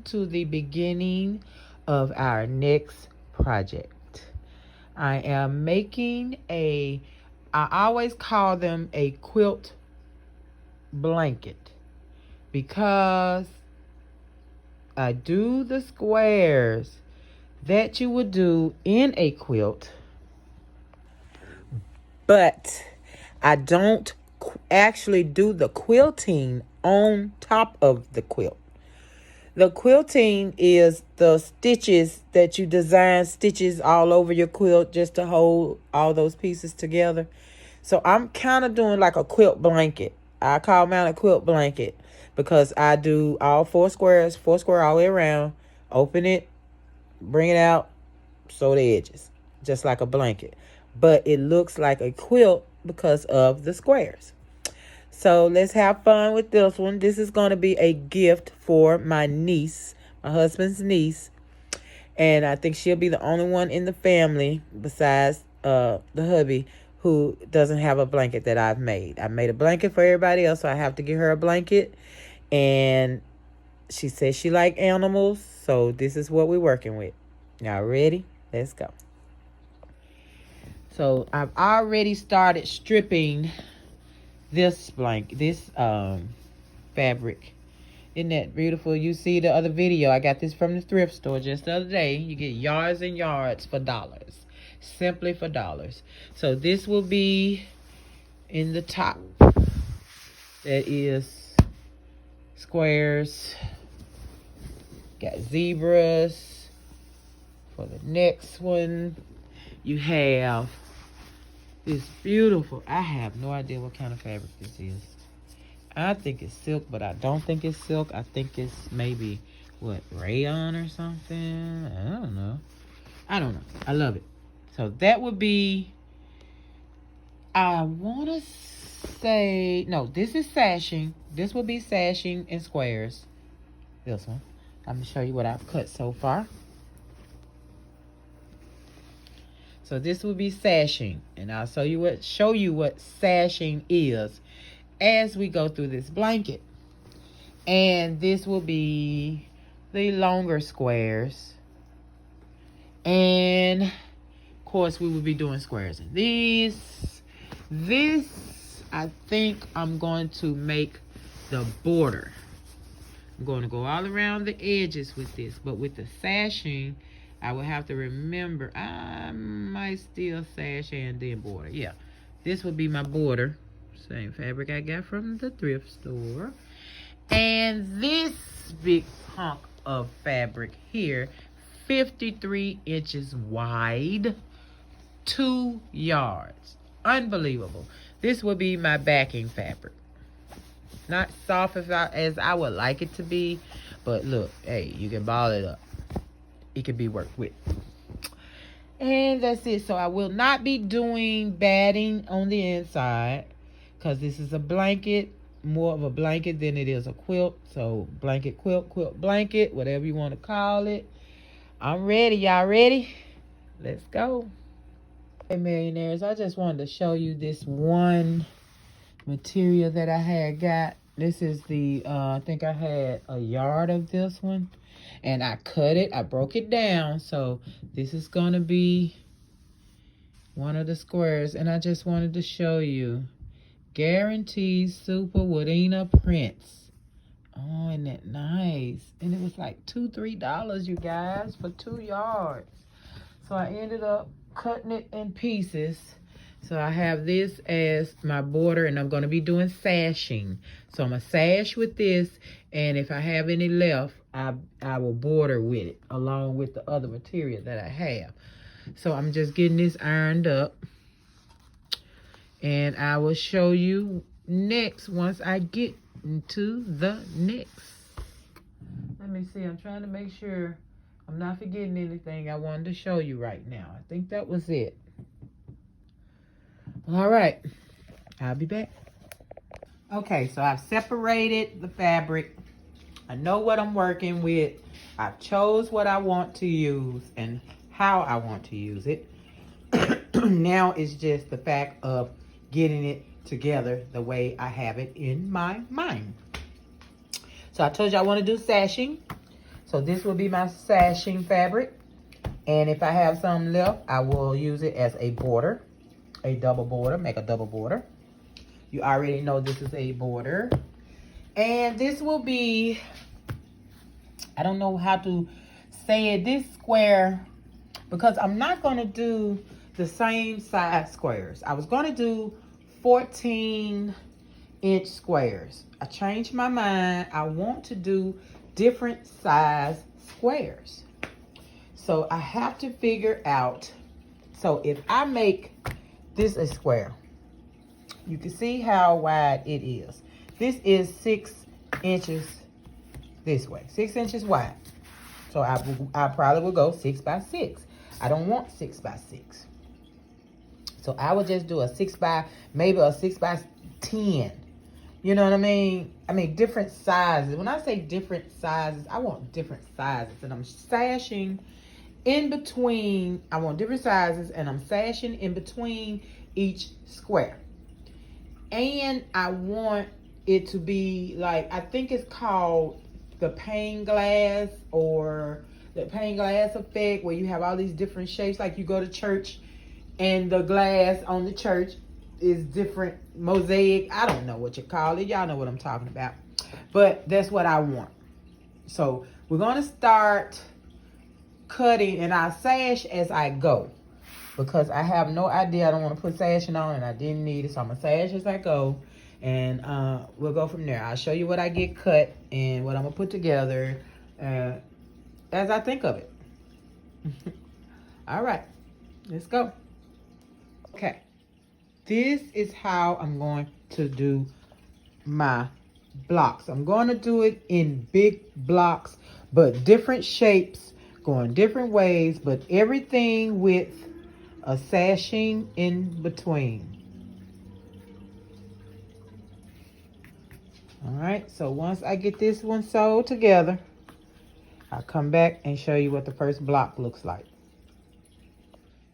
welcome to the beginning of our next project. I am making I always call them a quilt blanket because I do the squares that you would do in a quilt, but I don't actually do the quilting on top of the quilt. The quilting is the stitches that you design stitches all over your quilt just to hold all those pieces together. So I'm kind of doing like a quilt blanket. I call mine a quilt blanket because I do all four square all the way around, open it, bring it out, sew the edges, just like a blanket. But it looks like a quilt because of the squares. So let's have fun with this one. This is going to be a gift for my niece, my husband's niece. And I think she'll be the only one in the family besides the hubby who doesn't have a blanket that I've made. I made a blanket for everybody else, so I have to get her a blanket. And she says she likes animals, so this is what we're working with. Y'all ready? Let's go. So I've already started stripping this fabric. Isn't that beautiful? You see the other video, I got this from the thrift store just the other day. You get yards and yards for dollars, simply for dollars. So this will be in the top. That is squares. Got zebras. For the next one, you have this beautiful, I have no idea what kind of fabric this is. I think it's silk, but I don't think it's silk. I think it's maybe, rayon or something? I don't know. I love it. So that would be, I want to say, no, this is sashing. This will be sashing in squares. This one. I'm going to show you what I've cut so far. So this will be sashing, and I'll show you what sashing is as we go through this blanket. And this will be the longer squares. And of course we will be doing squares in these. This, I think I'm going to make the border. I'm going to go all around the edges with this, but with the sashing, I will have to remember, I might still sash and then border. Yeah, this would be my border. Same fabric I got from the thrift store. And this big hunk of fabric here, 53 inches wide, 2 yards. Unbelievable. This will be my backing fabric. Not soft as I would like it to be, but look, hey, you can ball it up. It can be worked with. And that's it. So I will not be doing batting on the inside because this is a blanket, more of a blanket than it is a quilt. So blanket, quilt, blanket, whatever you want to call it. I'm ready. Y'all ready? Let's go. Hey, millionaires, I just wanted to show you this one material that I had got. This is the, I think I had a yard of this one. And I cut it. I broke it down. So this is going to be one of the squares. And I just wanted to show you. Guaranteed Super Wadena prints. Oh, isn't that nice? And it was like $2-3, you guys, for 2 yards. So I ended up cutting it in pieces. So I have this as my border, and I'm going to be doing sashing. So I'm going to sash with this, and if I have any left, I will border with it, along with the other material that I have. So I'm just getting this ironed up, and I will show you next once I get into the next. Let me see. I'm trying to make sure I'm not forgetting anything I wanted to show you right now. I think that was it. All right, I'll be back. Okay, so I've separated the fabric. I know what I'm working with. I've chose what I want to use and how I want to use it. Now it's just the fact of getting it together the way I have it in my mind. So I told you I want to do sashing. So this will be my sashing fabric. And if I have some left, I will use it as a border, a double border, make a double border. You already know this is a border. And this will be, I don't know how to say it, this square, because I'm not going to do the same size squares. I was going to do 14-inch squares. I changed my mind. I want to do different size squares. So I have to figure out, so if I make this a square, you can see how wide it is. This is 6 inches this way, 6 inches wide. So I probably will go 6 by 6. I don't want 6 by 6. So I would just do a 6 by, maybe a 6 by 10. You know what I mean? I mean, different sizes. When I say different sizes, I want different sizes. And I'm sashing in between. I want different sizes, and I'm sashing in between each square. And I want it to be like, I think it's called the pane glass, or the pane glass effect, where you have all these different shapes. Like you go to church and the glass on the church is different, mosaic. I don't know what you call it. Y'all know what I'm talking about. But that's what I want. So we're going to start cutting, and I'll sash as I go, because I have no idea. I don't want to put sashing on, and I didn't need it. So I'm going to sash as I go, and we'll go from there. I'll show you what I get cut and what I'm going to put together as I think of it. All right, let's go. Okay. This is how I'm going to do my blocks. I'm going to do it in big blocks, but different shapes, going different ways, but everything with a sashing in between. All right, so once I get this one sewed together, I'll come back and show you what the first block looks like.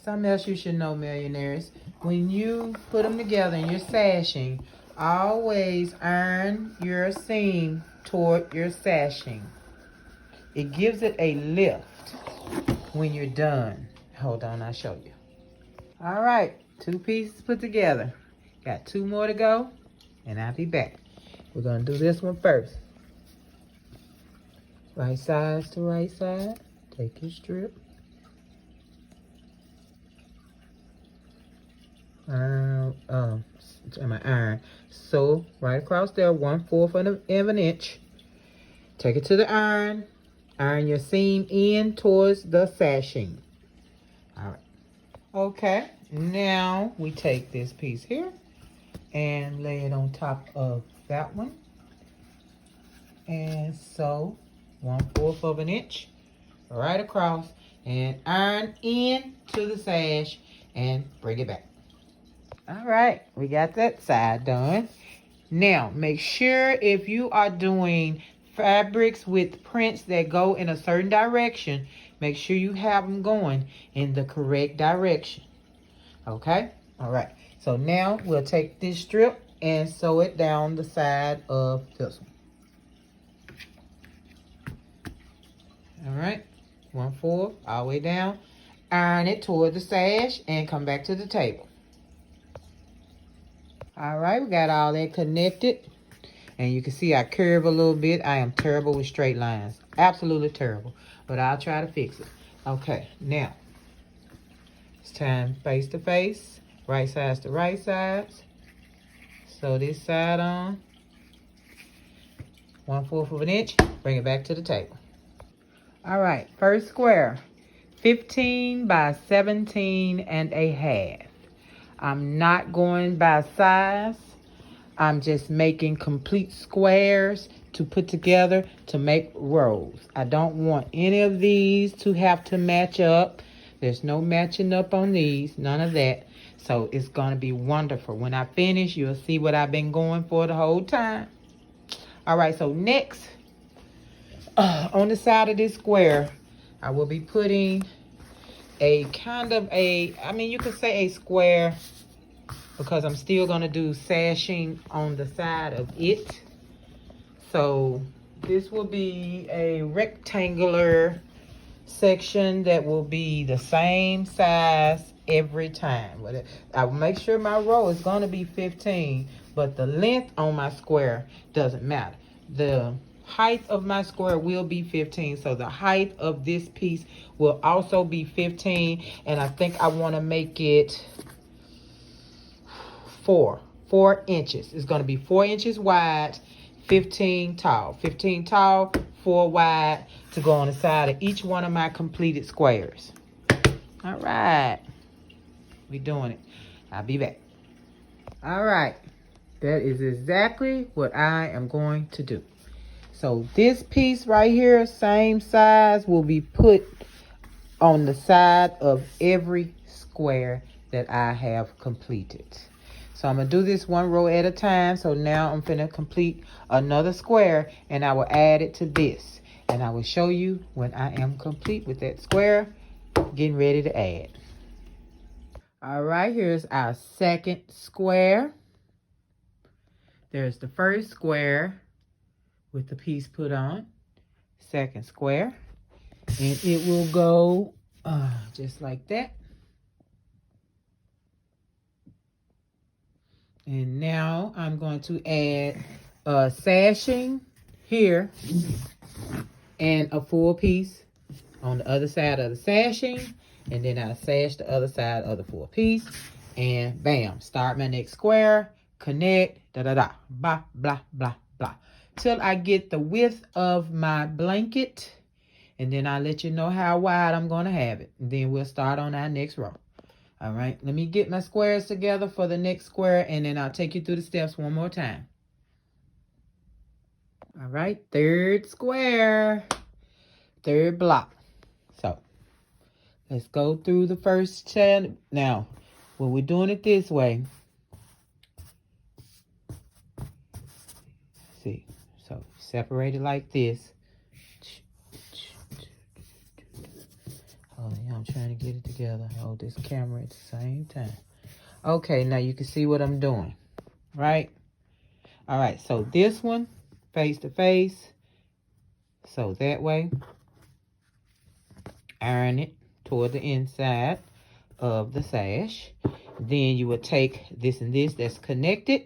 Something else you should know, millionaires, when you put them together and you're sashing, always iron your seam toward your sashing. It gives it a lift when you're done. Hold on, I'll show you. All right, 2 pieces put together. Got 2 more to go, and I'll be back. We're gonna do this one first. Right sides to right side. Take your strip. My iron. So right across there, 1/4 of an inch. Take it to the iron. Iron your seam in towards the sashing. All right. Okay. Now we take this piece here and lay it on top of that one. And sew 1/4 of an inch right across and iron in to the sash and bring it back. All right, we got that side done. Now, make sure if you are doing fabrics with prints that go in a certain direction, make sure you have them going in the correct direction. Okay? All right. So now we'll take this strip and sew it down the side of this one. All right. 1/4 all the way down. Iron it toward the sash and come back to the table. All right, we got all that connected. And you can see I curve a little bit. I am terrible with straight lines. Absolutely terrible. But I'll try to fix it. Okay, now. It's time face to face. Right sides to right sides. Sew this side on. 1/4 of an inch. Bring it back to the table. All right, first square. 15 by 17.5. I'm not going by size. I'm just making complete squares to put together to make rows. I don't want any of these to have to match up. There's no matching up on these, none of that. So it's going to be wonderful. When I finish, you'll see what I've been going for the whole time. All right, so next, on the side of this square, I will be putting a kind of a, I mean, you could say a square, because I'm still going to do sashing on the side of it. So This will be a rectangular section that will be the same size every time. I will make sure my row is going to be 15, but the length on my square doesn't matter. The height of my square will be 15, so the height of this piece will also be 15, and I think I want to make it 4 inches. It's going to be 4 inches wide, 15 tall. 15 tall, 4 wide to go on the side of each one of my completed squares. All right. We doing it. I'll be back. All right. That is exactly what I am going to do. So this piece right here, same size, will be put on the side of every square that I have completed. So I'm going to do this one row at a time. So now I'm going to complete another square, and I will add it to this. And I will show you when I am complete with that square, getting ready to add. All right, here's our second square. There's the first square with the piece put on. Second square. And it will go just like that. And now I'm going to add a sashing here and a full piece on the other side of the sashing. And then I'll sash the other side of the full piece. And bam, start my next square, connect, da-da-da, blah, blah, blah, blah. Till I get the width of my blanket. And then I'll let you know how wide I'm going to have it. And then we'll start on our next row. All right, let me get my squares together for the next square, and then I'll take you through the steps one more time. All right, third square, third block. So let's go through the first channel. Now, when we're doing it this way, see, so separate it like this. I'm trying to get it together. Hold this camera at the same time. Okay, now you can see what I'm doing, right? All right, so this one, face to face. So that way, iron it toward the inside of the sash. Then you will take this and this that's connected.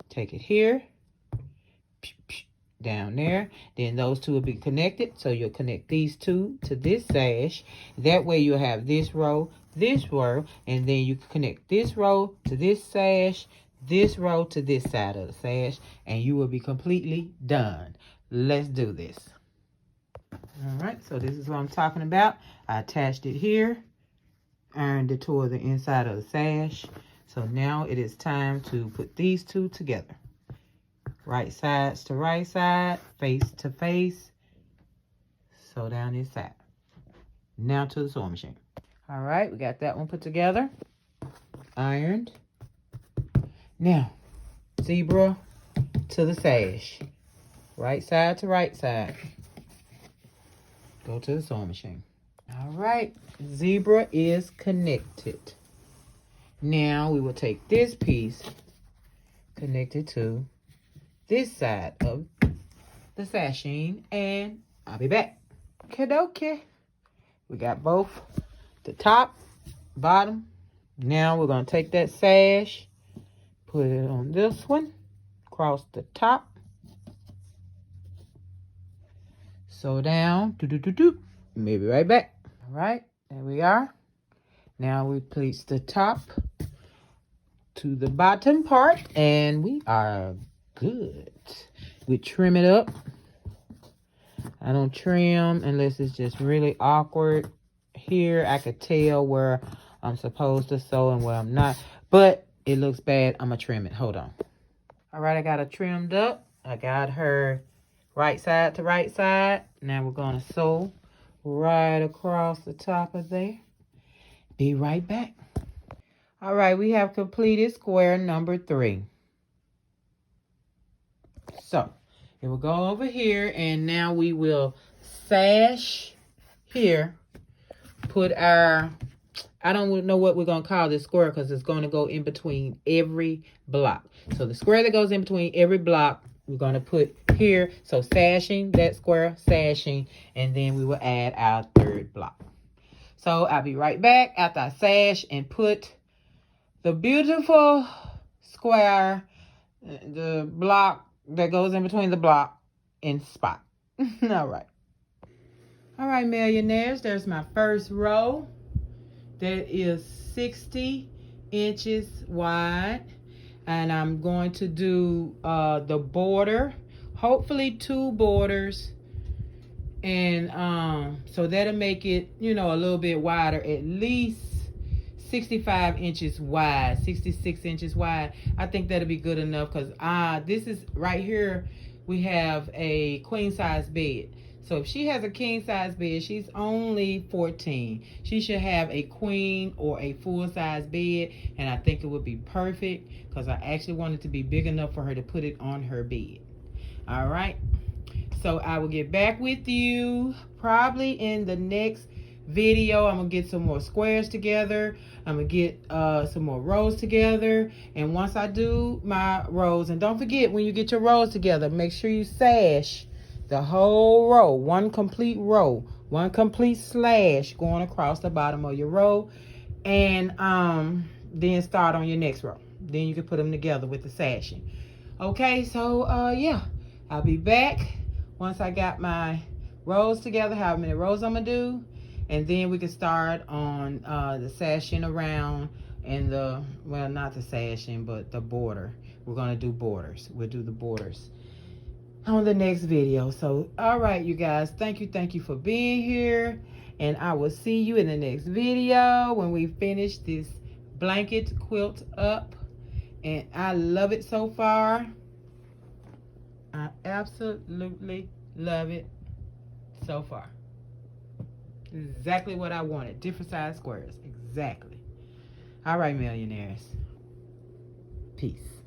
Take it here. Down there, then those two will be connected, so you'll connect these two to this sash. That way you'll have this row, and then you can connect this row to this sash, this row to this side of the sash, and you will be completely done. Let's do this. All right, so this is what I'm talking about. I attached it here, ironed it toward the inside of the sash. So now it is time to put these two together. Right sides to right side, face to face. So down this side. Now to the sewing machine. All right, we got that one put together. Ironed. Now, zebra to the sash. Right side to right side. Go to the sewing machine. All right, zebra is connected. Now we will take this piece, connect it to this side of the sashing, and I'll be back. Okay. We got both the top, bottom. Now we're going to take that sash, put it on this one, across the top. Sew down, maybe right back. All right, there we are. Now we place the top to the bottom part, and we are good. We trim it up. I don't trim unless it's just really awkward. Here I could tell where I'm supposed to sew and where I'm not, but it looks bad. I'm gonna trim it. Hold on. All right, I got it trimmed up. I got her right side to right side. Now we're gonna sew right across the top of there. Be right back. All right, we have completed square number 3. So it will go over here, and now we will sash here. Put our, I don't know what we're going to call this square because it's going to go in between every block. So the square that goes in between every block we're going to put here. So sashing that square, sashing, and then we will add our third block. So I'll be right back after I sash and put the beautiful square, the block that goes in between the block in spot. All right. All right, millionaires, there's my first row. That is 60 inches wide. And I'm going to do the border, hopefully 2 borders. And so that'll make it, you know, a little bit wider, at least 65 inches wide, 66 inches wide. I think that'll be good enough because this is right here. We have a queen size bed. So if she has a king size bed, she's only 14. She should have a queen or a full size bed, and I think it would be perfect because I actually want it to be big enough for her to put it on her bed. All right. So I will get back with you probably in the next video. I'm going to get some more squares together. I'm going to get some more rows together. And once I do my rows, and don't forget, when you get your rows together, make sure you sash the whole row, one complete row, one complete slash going across the bottom of your row. And then start on your next row. Then you can put them together with the sashing. Okay, so yeah, I'll be back once I got my rows together, how many rows I'm gonna do, and then we can start on the sashing around and the, well, not the sashing, but the border. We're gonna do borders. We'll do the borders on the next video. So, all right, you guys, thank you for being here, and I will see you in the next video when we finish this blanket quilt up. And I love it so far. I absolutely love it so far. Exactly what I wanted. Different size squares. Exactly. All right, millionaires. Peace.